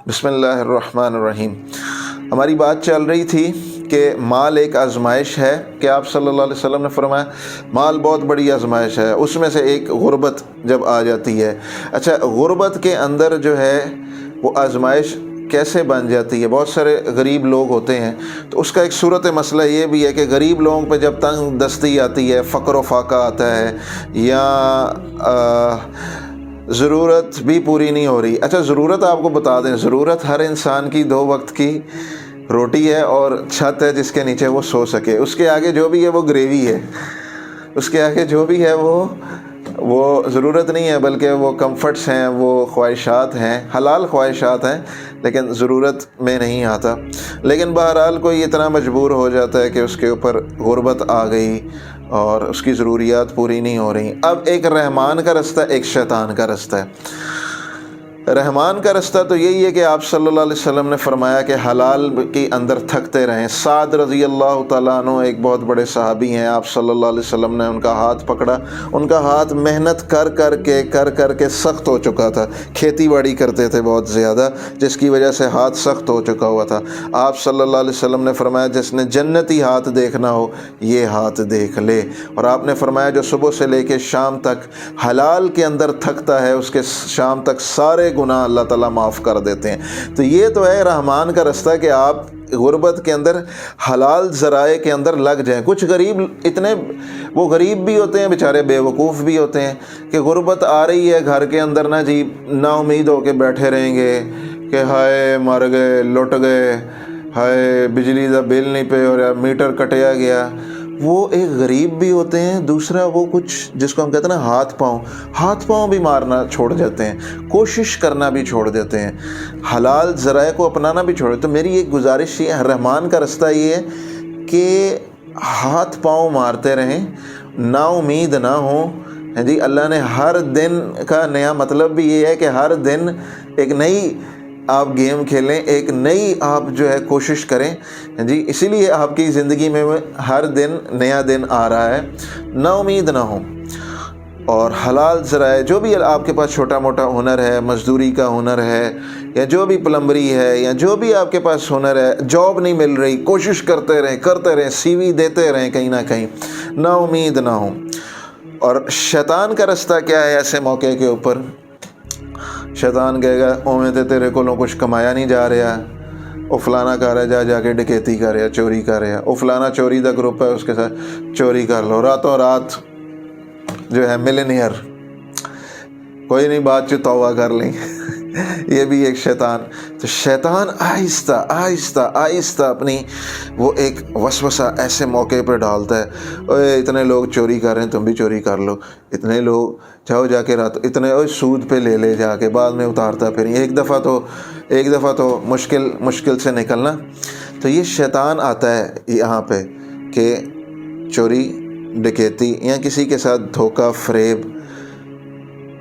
بسم اللہ الرحمن الرحیم۔ ہماری بات چل رہی تھی کہ مال ایک آزمائش ہے، کہ آپ صلی اللہ علیہ وسلم نے فرمایا مال بہت بڑی آزمائش ہے، اس میں سے ایک غربت جب آ جاتی ہے۔ اچھا، غربت کے اندر جو ہے وہ آزمائش کیسے بن جاتی ہے؟ بہت سارے غریب لوگ ہوتے ہیں، تو اس کا ایک صورت مسئلہ یہ بھی ہے کہ غریب لوگوں پہ جب تنگ دستی آتی ہے، فقر و فاقہ آتا ہے، یا ضرورت بھی پوری نہیں ہو رہی۔ اچھا، ضرورت آپ کو بتا دیں، ضرورت ہر انسان کی 2 وقت کی روٹی ہے اور چھت ہے جس کے نیچے وہ سو سکے۔ اس کے آگے جو بھی ہے وہ گریوی ہے، اس کے آگے جو بھی ہے وہ ضرورت نہیں ہے، بلکہ وہ کمفرٹس ہیں، وہ خواہشات ہیں، حلال خواہشات ہیں، لیکن ضرورت میں نہیں آتا۔ لیکن بہرحال کوئی اتنا مجبور ہو جاتا ہے کہ اس کے اوپر غربت آ گئی اور اس کی ضروریات پوری نہیں ہو رہی۔ اب ایک رحمان کا رستہ، ایک شیطان کا رستہ ہے۔ رحمان کا رستہ تو یہی ہے کہ آپ صلی اللہ علیہ وسلم نے فرمایا کہ حلال کے اندر تھکتے رہیں۔ سعد رضی اللہ تعالیٰ عنہ ایک بہت بڑے صحابی ہیں، آپ صلی اللہ علیہ وسلم نے ان کا ہاتھ پکڑا، ان کا ہاتھ محنت کر کر کے سخت ہو چکا تھا، کھیتی باڑی کرتے تھے بہت زیادہ، جس کی وجہ سے ہاتھ سخت ہو چکا ہوا تھا۔ آپ صلی اللہ علیہ وسلم نے فرمایا جس نے جنتی ہاتھ دیکھنا ہو یہ ہاتھ دیکھ لے، اور آپ نے فرمایا جو صبح سے لے کے شام تک حلال کے اندر تھکتا ہے اس کے شام تک سارے گناہ اللہ تعالیٰ معاف کر دیتے ہیں۔ تو یہ تو ہے رحمان کا رستہ کہ آپ غربت کے اندر حلال ذرائع کے اندر لگ جائیں۔ کچھ غریب اتنے وہ غریب بھی ہوتے ہیں، بیچارے بے وقوف بھی ہوتے ہیں کہ غربت آ رہی ہے گھر کے اندر، نا جی نا امید ہو کے بیٹھے رہیں گے کہ ہائے مر گئے، لٹ گئے، ہائے بجلی کا بل نہیں پے اور میٹر کٹیا گیا۔ وہ ایک غریب بھی ہوتے ہیں، دوسرا وہ کچھ جس کو ہم کہتے ہیں نا ہاتھ پاؤں بھی مارنا چھوڑ دیتے ہیں، کوشش کرنا بھی چھوڑ دیتے ہیں، حلال ذرائع کو اپنانا بھی چھوڑ دیتے ہیں۔ تو میری ایک گزارش یہ ہے، رحمان کا رستہ یہ ہے کہ ہاتھ پاؤں مارتے رہیں، نا امید نہ ہوں۔ جی اللہ نے ہر دن کا نیا مطلب بھی یہ ہے کہ ہر دن ایک نئی آپ گیم کھیلیں، ایک نئی آپ جو ہے کوشش کریں جی، اسی لیے آپ کی زندگی میں ہر دن نیا دن آ رہا ہے۔ نا امید نہ ہوں، اور حلال ذرائع جو بھی آپ کے پاس چھوٹا موٹا ہنر ہے، مزدوری کا ہنر ہے، یا جو بھی پلمبری ہے، یا جو بھی آپ کے پاس ہنر ہے، جاب نہیں مل رہی، کوشش کرتے رہیں، سی وی دیتے رہیں کہیں نہ کہیں، نا امید نہ ہوں۔ اور شیطان کا رستہ کیا ہے ایسے موقع کے اوپر؟ شیطان کہے گا اوویں تے تیرے کولوں کچھ کمایا نہیں جا رہا، او فلانا کر رہا، جا کے ڈکیتی کر رہا، چوری کر رہا، او فلانا چوری دا گروپ ہے اس کے ساتھ چوری کر لو، راتوں رات جو ہے ملینئر، کوئی نہیں بات چیت توبہ کر لیں۔ یہ بھی ایک شیطان۔ تو شیطان آہستہ اپنی وہ ایک وسوسہ ایسے موقع پر ڈالتا ہے، اوے اتنے لوگ چوری کر رہے ہیں تم بھی چوری کر لو، اتنے لوگ جاؤ جا کے رات اتنے سود پہ لے جا کے بعد میں اتارتا پھر ایک دفعہ تو مشکل سے نکلنا۔ تو یہ شیطان آتا ہے یہاں پہ کہ چوری ڈکیتی یا کسی کے ساتھ دھوکہ فریب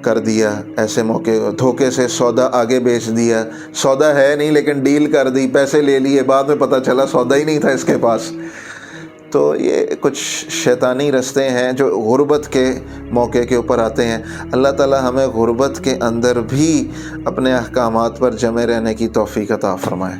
کر دیا، ایسے موقع دھوکے سے سودا آگے بیچ دیا، سودا ہے نہیں لیکن ڈیل کر دی، پیسے لے لیے، بعد میں پتہ چلا سودا ہی نہیں تھا اس کے پاس۔ تو یہ کچھ شیطانی رستے ہیں جو غربت کے موقع کے اوپر آتے ہیں۔ اللہ تعالی ہمیں غربت کے اندر بھی اپنے احکامات پر جمے رہنے کی توفیق عطا فرمائے۔